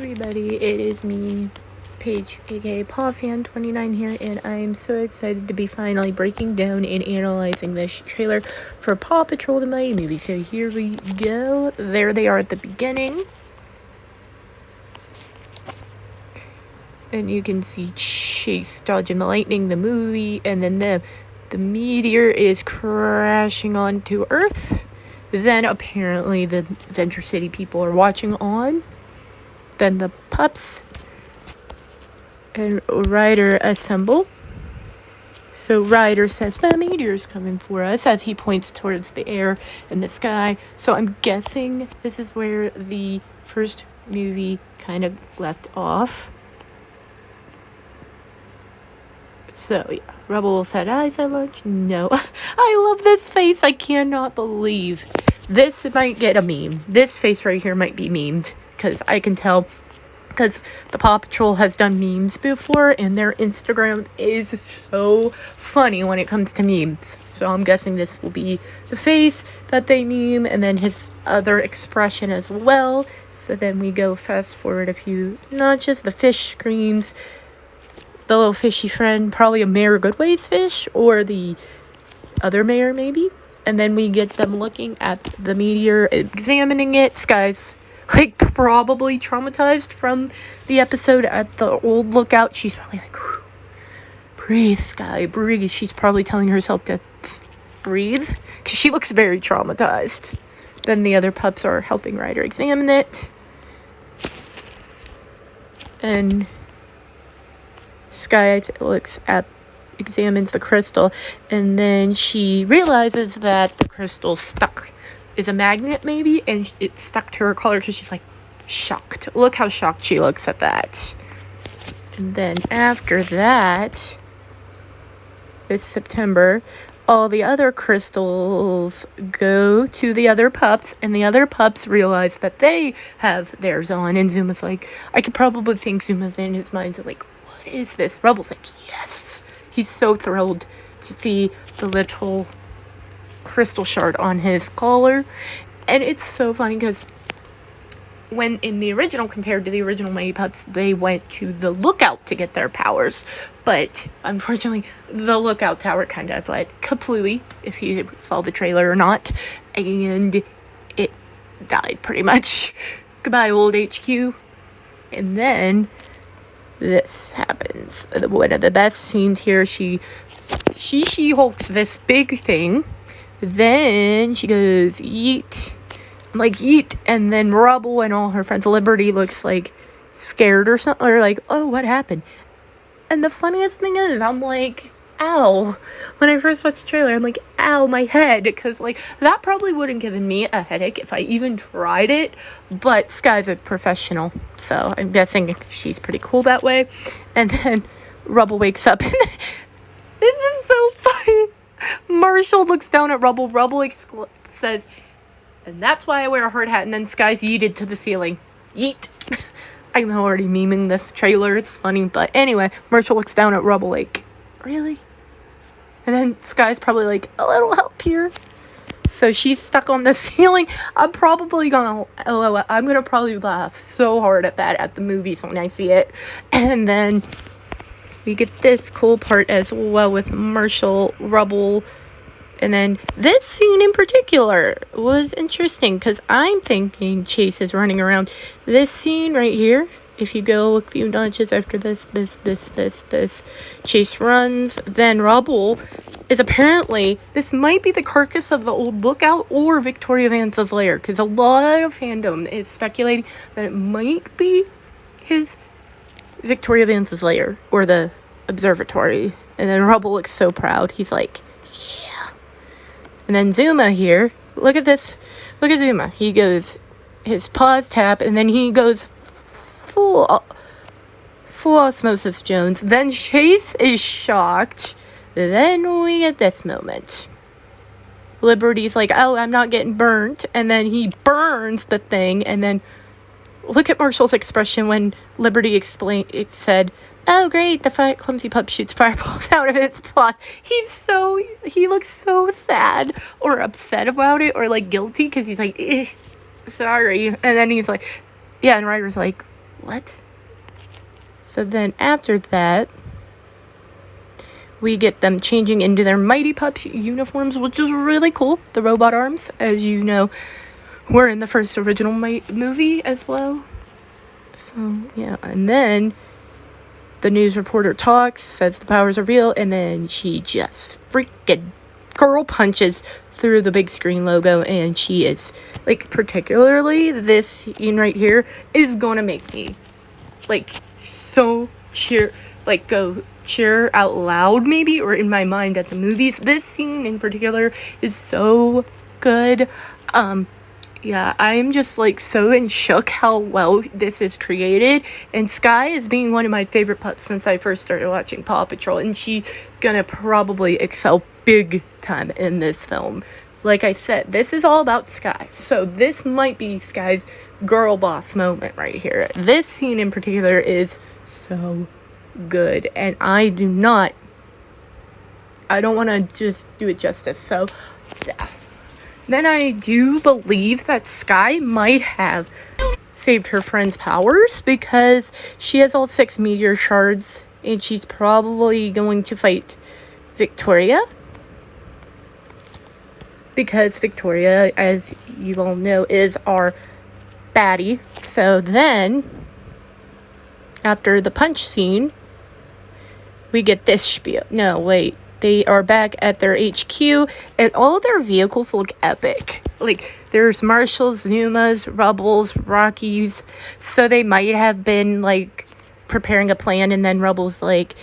everybody, it is me, Paige, aka PawFan29 here, and I am so excited to be finally breaking down and analyzing this trailer for Paw Patrol the Mighty Movie. So here we go. There they are at the beginning. And you can see Chase dodging the lightning, the movie, and then the meteor is crashing onto Earth. Then apparently the Venture City people are watching on. Then the pups and Ryder assemble. So Ryder says, the meteor's coming for us, as he points towards the air and the sky. So I'm guessing this is where the first movie kind of left off. So yeah, Rubble said, eyes at lunch? No. I love this face. I cannot believe. This might get a meme. This face right here might be memed. Because I can tell, because the Paw Patrol has done memes before, and their Instagram is so funny when it comes to memes. So I'm guessing this will be the face that they meme, and then his other expression as well. So then we go fast forward a few notches. The fish screams, the little fishy friend, probably a Mayor Goodway's fish, or the other mayor maybe. And then we get them looking at the meteor, examining it. Sky's like probably traumatized from the episode at the old lookout. She's probably like, breathe, Sky, breathe. She's probably telling herself to breathe, because she looks very traumatized. Then the other pups are helping Ryder examine it. And Sky examines the crystal, and then she realizes that the crystal is a magnet maybe, and it's stuck to her collar because she's like shocked. Look how shocked she looks at that. And then after that, it's September. All the other crystals go to the other pups, and the other pups realize that they have theirs on. And Zuma's like, I could probably think Zuma's in his mind like, what is this? Rubble's like, yes. He's so thrilled to see the little crystal shard on his collar. And it's so funny because when in the original, compared to the original Mighty Pups, they went to the lookout to get their powers. But unfortunately, the lookout tower kind of went kaplooey, if you saw the trailer or not. And it died pretty much. Goodbye, old HQ. And then this happens. One of the best scenes here, she Hulks this big thing. Then she goes, yeet. I'm like, yeet. And then Rubble and all her friends, Liberty looks like scared or something, or like, oh, what happened? And the funniest thing is, I'm like, ow. When I first watched the trailer, I'm like, ow, my head. Because, like, that probably wouldn't give me a headache if I even tried it. But Sky's a professional, so I'm guessing she's pretty cool that way. And then Rubble wakes up. And this is so funny. Marshall looks down at Rubble. Rubble says, and that's why I wear a hard hat. And then Sky's yeeted to the ceiling. Yeet. I'm already memeing this trailer. It's funny. But anyway, Marshall looks down at Rubble like, really? And then Sky's probably like, a little help here. So she's stuck on the ceiling. I'm probably gonna probably laugh so hard at that at the movies when I see it. And then we get this cool part as well with Marshall, Rubble. And then this scene in particular was interesting because I'm thinking Chase is running around. This scene right here, if you go a few notches after this, Chase runs. Then Rubble is apparently, this might be the carcass of the old lookout or Victoria Vance's lair, because a lot of fandom is speculating that it might be his Victoria Vance's lair or the observatory. And then Rubble looks so proud. He's like, yeah. And then Zuma here, look at this. Look at Zuma. He goes, his paws tap, and then he goes full Osmosis Jones. Then Chase is shocked. Then we get this moment. Liberty's like, oh, I'm not getting burnt. And then he burns the thing. And then look at Marshall's expression when Liberty said, oh, great, the clumsy pup shoots fireballs out of his paws. He looks so sad or upset about it or, like, guilty because he's like, sorry. And then he's like, yeah, and Ryder's like, what? So then after that, we get them changing into their Mighty Pups uniforms, which is really cool. The robot arms, as you know, were in the first original movie as well. So, yeah. And then the news reporter talks, says the powers are real, and then she just freaking girl punches through the big screen logo, and she is, like, particularly this scene right here is gonna make me, like, so go cheer out loud, maybe, or in my mind at the movies. This scene in particular is so good. Yeah, I'm just, like, so in shock how well this is created. And Skye is being one of my favorite pups since I first started watching Paw Patrol. And she's gonna probably excel big time in this film. Like I said, this is all about Skye. So this might be Skye's girl boss moment right here. This scene in particular is so good. And I don't want to just do it justice. So, yeah. Then I do believe that Skye might have saved her friend's powers because she has all 6 meteor shards and she's probably going to fight Victoria. Because Victoria, as you all know, is our baddie. So then, after the punch scene, we get this spiel. No, wait. They are back at their HQ, and all their vehicles look epic. Like, there's Marshalls, Zumas, Rubbles, Rockies. So they might have been, like, preparing a plan, and then Rubbles, like,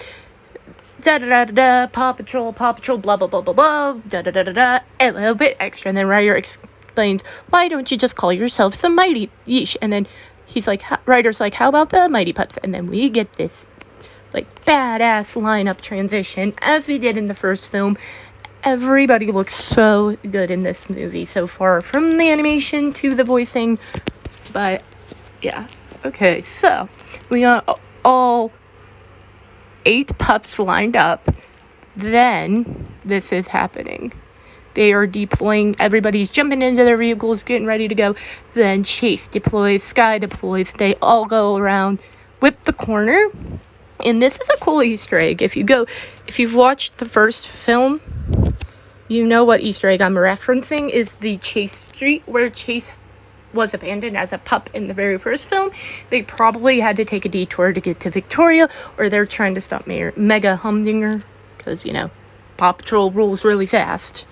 da-da-da-da-da, Paw Patrol, blah, blah, blah, blah, blah, da-da-da-da-da, a little bit extra. And then Ryder explains, why don't you just call yourself some Mighty Yeesh? And then he's like, Ryder's like, how about the Mighty Pups? And then we get this, like, badass lineup transition, as we did in the first film. Everybody looks so good in this movie so far, from the animation to the voicing. But, yeah. Okay, so, we got all 8 pups lined up. Then, this is happening. They are deploying. Everybody's jumping into their vehicles, getting ready to go. Then Chase deploys, Skye deploys. They all go around, whip the corner. And this is a cool Easter egg. If you've watched the first film, you know what Easter egg I'm referencing is the Chase Street, where Chase was abandoned as a pup in the very first film. They probably had to take a detour to get to Victoria, or they're trying to stop Mega Humdinger, because, you know, Paw Patrol rules really fast.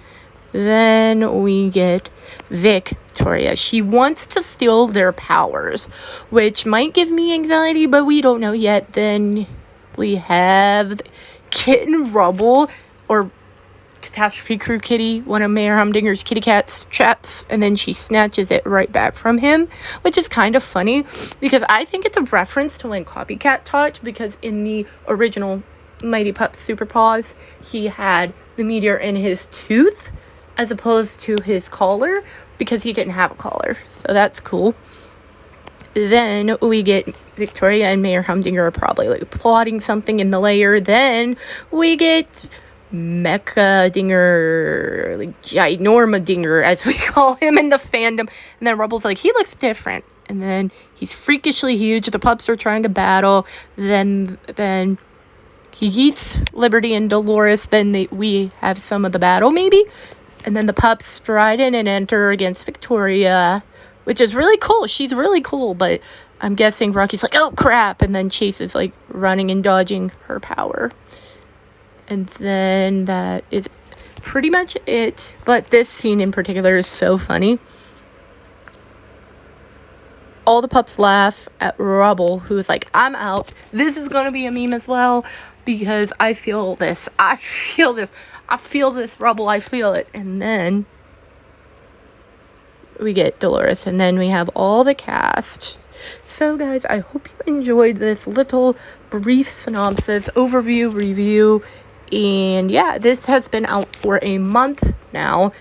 Then we get Victoria. She wants to steal their powers, which might give me anxiety, but we don't know yet. Then we have Kitten Rubble, or Catastrophe Crew Kitty, one of Mayor Humdinger's kitty chats, and then she snatches it right back from him, which is kind of funny, because I think it's a reference to when Copycat talked, because in the original Mighty Pups Super Paws, he had the meteor in his tooth, as opposed to his collar, because he didn't have a collar. So that's cool. Then we get Victoria and Mayor Humdinger are probably, like, plotting something in the lair. Then we get Mecha Dinger, like Ginorma Dinger, as we call him in the fandom. And then Rubble's like, he looks different. And then he's freakishly huge. The pups are trying to battle. Then he eats Liberty and Dolores. Then we have some of the battle, maybe. And then the pups stride in and enter against Victoria, which is really cool. She's really cool, but I'm guessing Rocky's like, oh, crap. And then Chase is, like, running and dodging her power. And then that is pretty much it. But this scene in particular is so funny. All the pups laugh at Rubble, who's like, I'm out. This is going to be a meme as well, because I feel this. I feel this, Rubble. I feel it. And then we get Dolores, and then we have all the cast. So, guys, I hope you enjoyed this little brief synopsis, overview, review. And yeah, this has been out for a month now,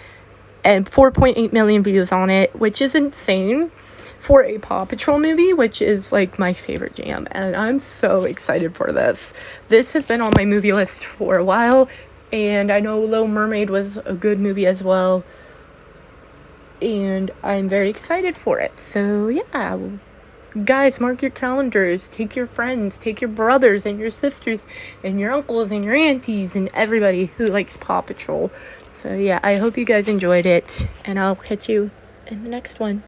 and 4.8 million views on it, which is insane for a Paw Patrol movie, which is, like, my favorite jam, and I'm so excited for this. This has been on my movie list for a while, and I know Little Mermaid was a good movie as well, and I'm very excited for it. So yeah, Guys, mark your calendars. Take your friends, take your brothers and your sisters and your uncles and your aunties and everybody who likes Paw Patrol. So yeah, I hope you guys enjoyed it, and I'll catch you in the next one.